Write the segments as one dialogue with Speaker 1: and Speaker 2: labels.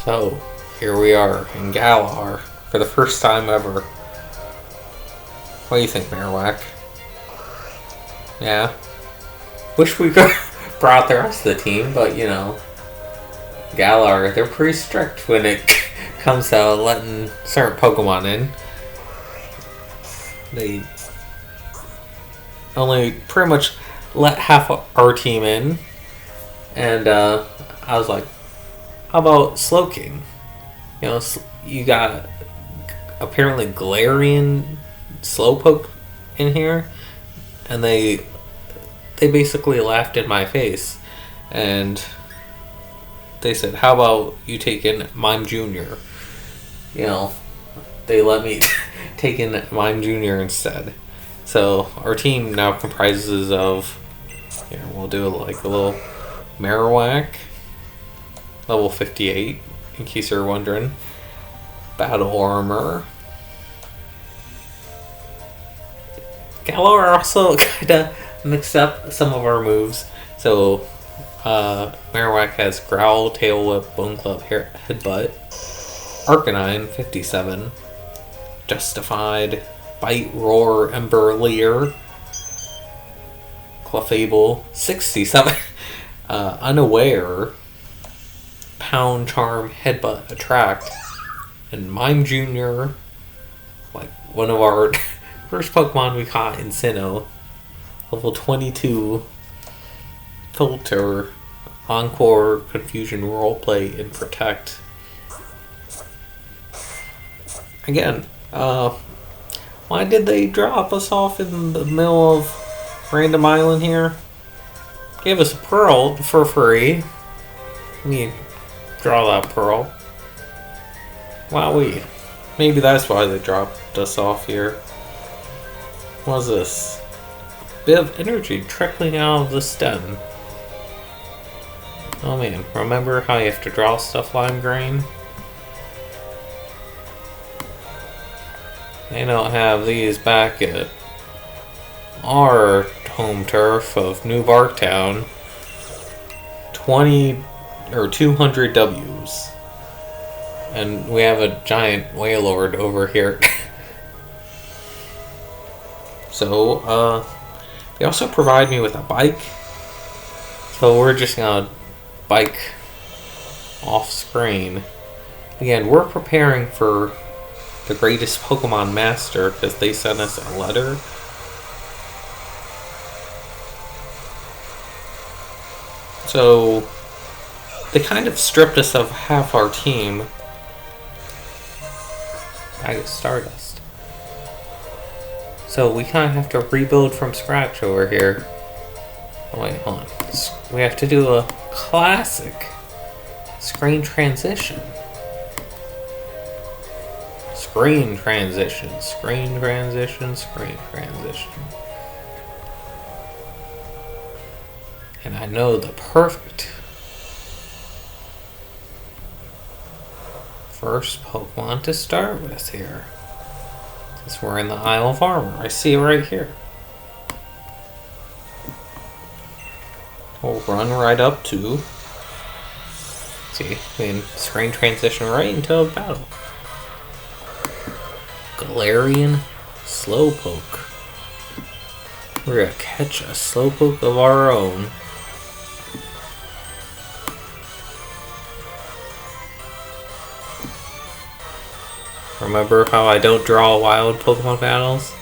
Speaker 1: So, here we are in Galar for the first time ever. What do you think, Marowak? Yeah? Wish we could brought the rest of the team, but you know, Galar, they're pretty strict when it comes to letting certain Pokemon in. They only pretty much let half our team in, and I was like, how about Slowking? You know, you got apparently Galarian Slowpoke in here, and they basically laughed in my face, and they said, how about you take in Mime Jr.? You know, they let me take in Mime Jr. instead. So our team now comprises of, here, we'll do like a little Marowak, level 58, in case you're wondering. Battle Armor. Galar also kind of mixed up some of our moves. So Marowak has Growl, Tail Whip, Bone Club, Headbutt. Arcanine, 57. Justified, Bite, Roar, Ember, Leer. Clefable, 67. Unaware, Pound, Charm, Headbutt, Attract. And Mime Jr., like one of our first Pokemon we caught in Sinnoh. Level 22. Filter, Encore, Confusion, Roleplay, and Protect. Again, why did they drop us off in the middle of random island here? Gave us a pearl for free. Let me draw that pearl. Wowee. Maybe that's why they dropped us off here. What's this? Bit of energy trickling out of the stem. Oh man, remember how you have to draw stuff lime green? They don't have these back at our home turf of New Barktown. 200 W's. And we have a giant Wailord over here. So, they also provide me with a bike. So we're just gonna bike off screen. Again, we're preparing for the greatest Pokemon Master because they sent us a letter. So they kind of stripped us of half our team. Bag of Stardust. So we kind of have to rebuild from scratch over here. Oh wait, hold on. We have to do a classic screen transition. Screen transition, screen transition, screen transition. And I know the perfect first Pokemon to start with here. Since we're in the Isle of Armor. I see it right here. We'll run right up to, see, we can screen transition right into a battle. Galarian Slowpoke. We're gonna catch a Slowpoke of our own. Remember how I don't draw wild Pokemon battles?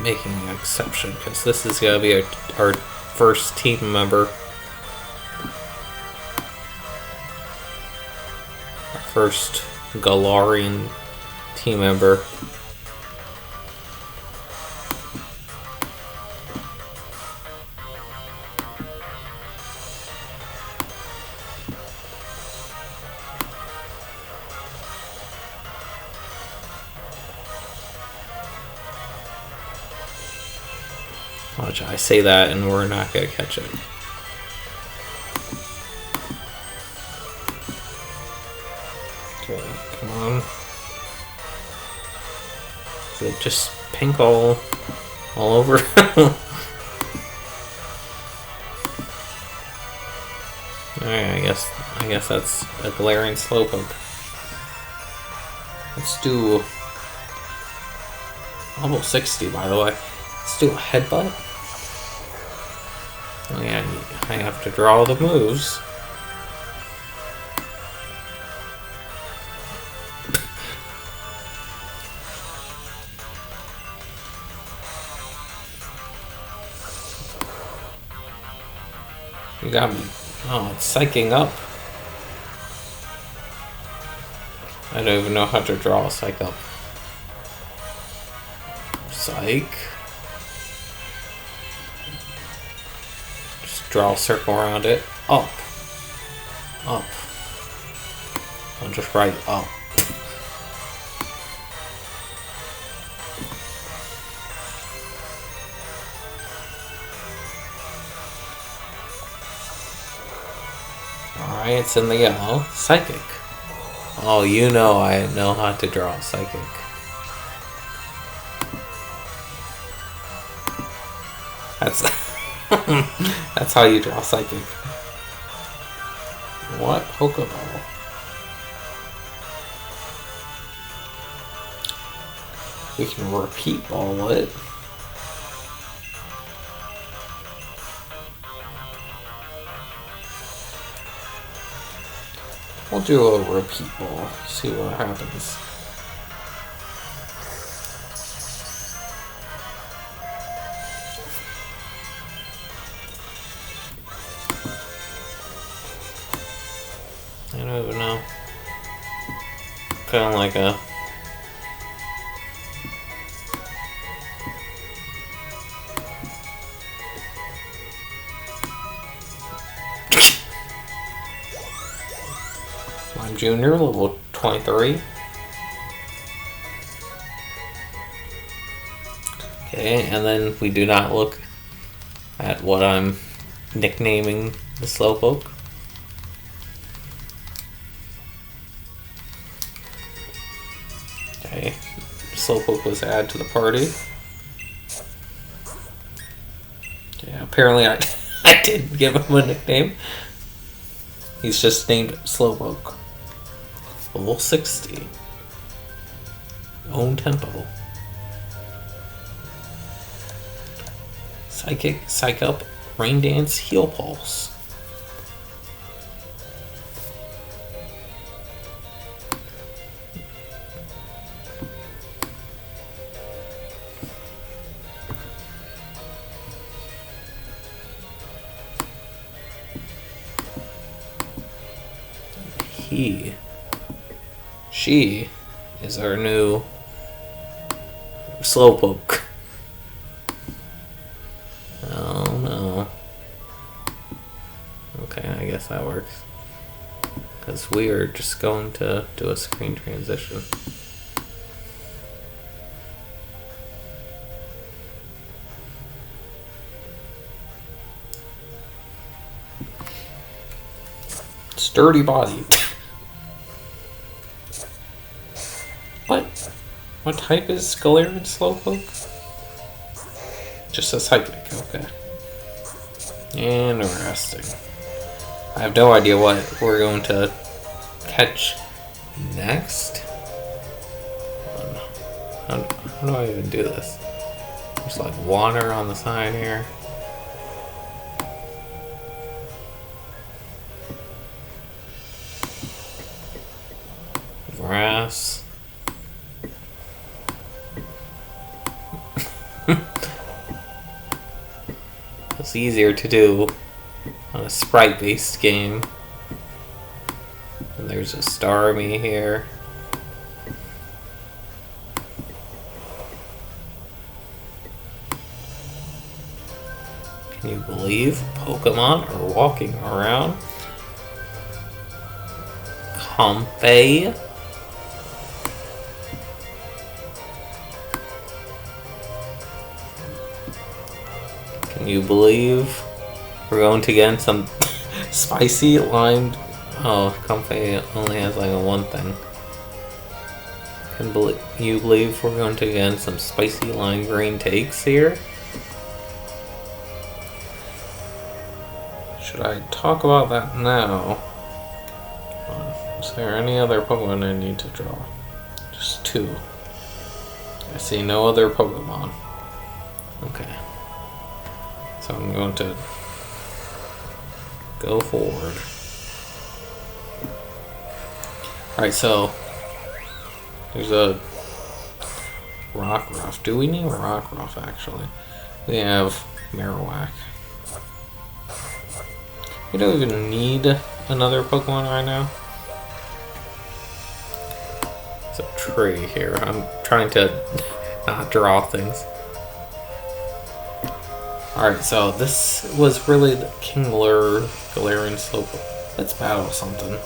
Speaker 1: Making an exception because this is going to be our first team member. Our first Galarian team member. Watch, I say that and we're not going to catch it. Okay, come on. Is it just pink all over? Alright, I guess that's a glaring slowpoke. Let's do almost 60, by the way. Let's do a headbutt. Oh yeah, I have to draw the moves. You got me. Oh, it's psyching up. I don't even know how to draw a psych up. Psych. Just draw a circle around it. Up. Up. I'll just write up. Alright, it's in the yellow. Psychic. Oh, you know I know how to draw psychic. That's that's how you draw psychic. What Pokeball? We can repeat ball it. We'll do a repeat ball, see what happens. I don't even know. Kind of like a... I'm junior, level 23. Okay, and then we do not look at what I'm nicknaming the Slowpoke. Okay, Slowpoke was added to the party. Yeah, apparently I didn't give him a nickname. He's just named Slowpoke. Level 60. Own tempo. Psychic, Psych Up, Rain Dance, Heal Pulse. She is our new Slowpoke. Oh no. Okay, I guess that works. Because we are just going to do a screen transition. Sturdy body. What type is Galarian Slowpoke? Just a psychic, okay. Interesting. I have no idea what we're going to catch next. How do I even do this? Just like water on the side here. Grass. It's easier to do on a sprite-based game. And there's a Starmie here. Can you believe Pokemon are walking around? Comfey. Can you believe we're going to get some spicy limed? Oh, Comfey only has like a one thing. You believe we're going to get some spicy lime green takes here? Should I talk about that now? Is there any other Pokemon I need to draw? Just 2. I see no other Pokemon. Okay. So I'm going to go forward. Alright, so there's a Rockruff. Do we need a Rockruff actually? We have Marowak. We don't even need another Pokemon right now. There's a tree here. I'm trying to not draw things. Alright, so this was really the Kingler, Galarian Slowpoke. Let's battle something.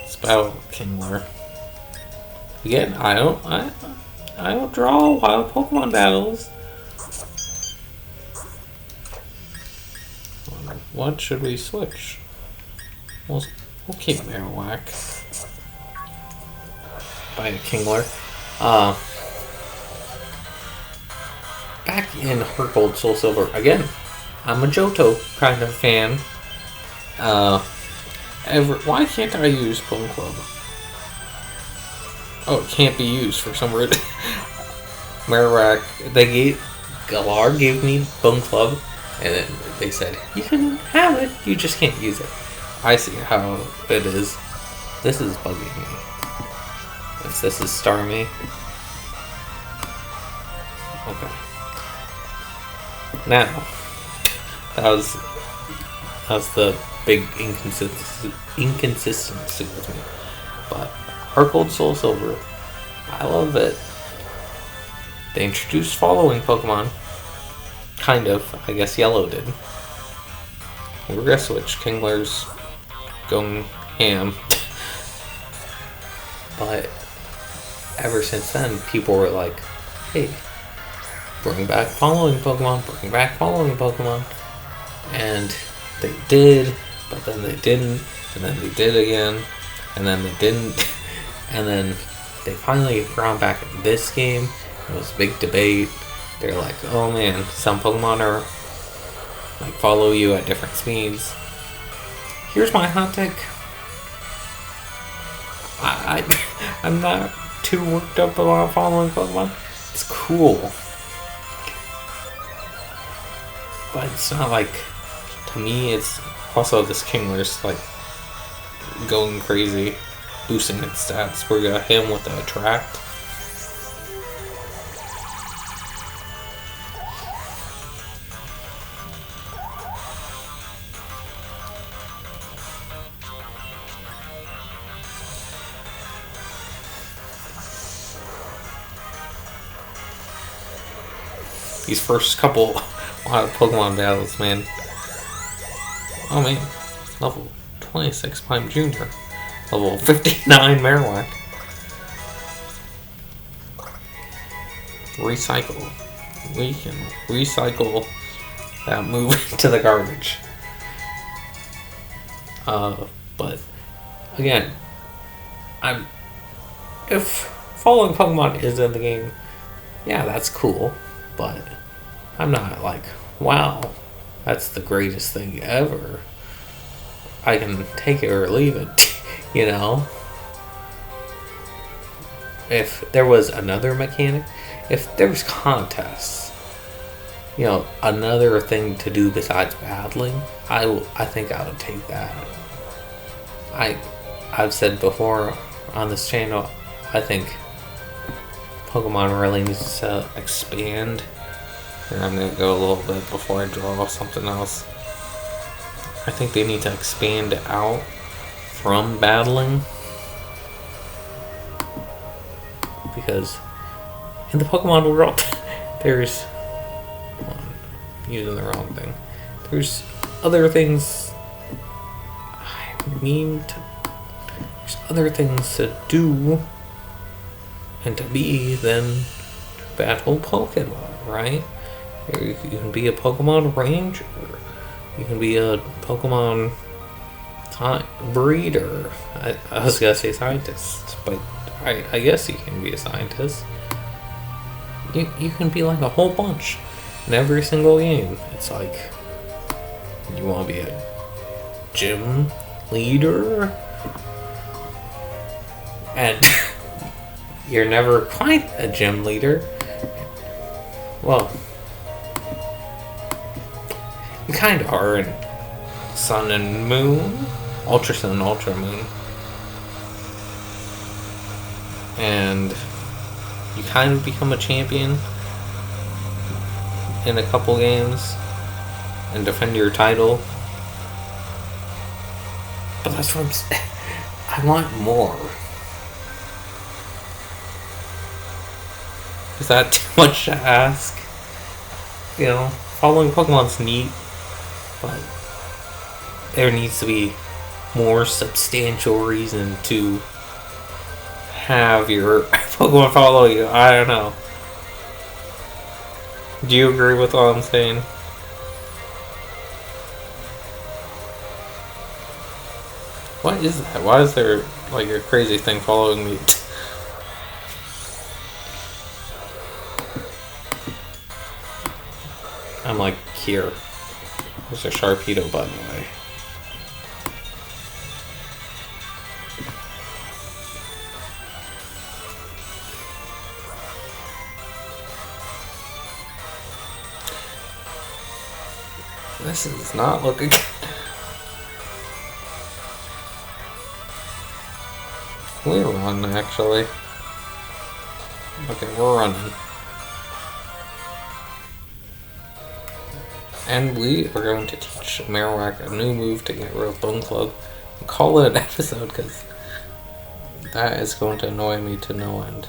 Speaker 1: Let's battle Kingler. Again, I don't draw wild Pokemon battles. What should we switch? We'll keep Marowak. By a Kingler. Back in Heart Gold Soul Silver, again, I'm a Johto kind of fan. Why can't I use Bone Club? Oh, it can't be used for some reason. Marowak, Galar gave me Bone Club, and then they said, you can have it, you just can't use it. I see how it is. This is bugging me. This is Starmie. Okay. Now, that was the big inconsistency with me. But Heart Gold Soul Silver, I love it. They introduced following Pokemon. Kind of. I guess Yellow did. We're gonna switch. Kingler's going ham. But ever since then, people were like, hey, bring back following Pokemon, bring back following Pokemon. And they did, but then they didn't, and then they did again, and then they didn't, and then they finally brought back in this game. It was a big debate. They're like, oh man, some Pokemon are like follow you at different speeds. Here's my hot take. I'm not too worked up about following Pokemon. It's cool. But it's not like, to me, it's also this Kingler's like going crazy, boosting its stats. We got him with the Attract. These first couple Pokemon battles, man. Oh man, level 26 Prime Junior, level 59 Marowak. Recycle. We can recycle that move to the garbage. But again, if following Pokemon is in the game, yeah, that's cool. But I'm not like, wow, that's the greatest thing ever. I can take it or leave it, you know? If there was another mechanic, if there was contests, you know, another thing to do besides battling, I think I would take that. I've said before on this channel, I think Pokemon really needs to expand. And I'm going to go a little bit before I draw something else. I think they need to expand out from battling. Because in the Pokemon world, there's... I'm using the wrong thing. There's other things... There's other things to do and to be than to battle Pokemon, right? You can be a Pokemon Ranger. You can be a Pokemon breeder. I was gonna say scientist, but I guess you can be a scientist. You can be like a whole bunch in every single game. It's like, you want to be a gym leader, and you're never quite a gym leader. Well, you kind of are in Sun and Moon, Ultra Sun, Ultra Moon, and you kind of become a champion in a couple games and defend your title. But that's what I'm saying. I want more. Is that too much to ask? You know, following Pokemon's neat, but there needs to be more substantial reason to have your Pokemon follow you. I don't know. Do you agree with what I'm saying? What is that? Why is there like a crazy thing following me? I'm like, here. There's a Sharpedo, by the way. This is not looking good. We run, actually. Okay, we're running. And we are going to teach Marowak a new move to get rid of Bone Club. And call it an episode, because that is going to annoy me to no end.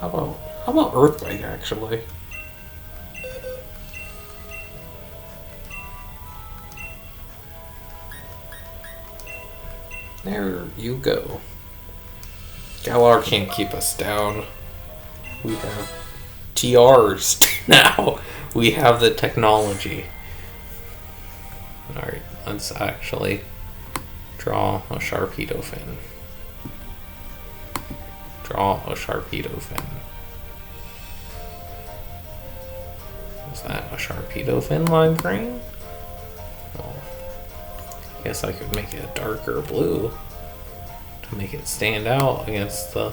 Speaker 1: How about Earthquake, actually? There you go. Galar can't keep us down. We have TRs now. We have the technology. Alright, let's actually draw a Sharpedo fin. Draw a Sharpedo fin. Is that a Sharpedo fin lime green? Well, I guess I could make it a darker blue to make it stand out against the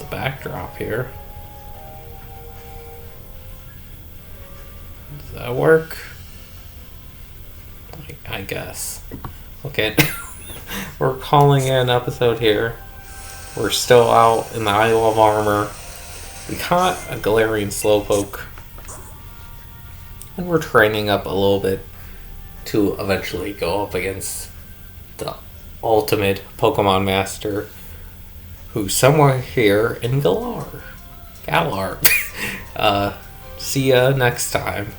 Speaker 1: backdrop here. Does that work? I guess. Okay, we're calling it an episode here. We're still out in the Isle of Armor. We caught a Galarian Slowpoke. And we're training up a little bit to eventually go up against the ultimate Pokemon Master, who's somewhere here in Galar. See ya next time.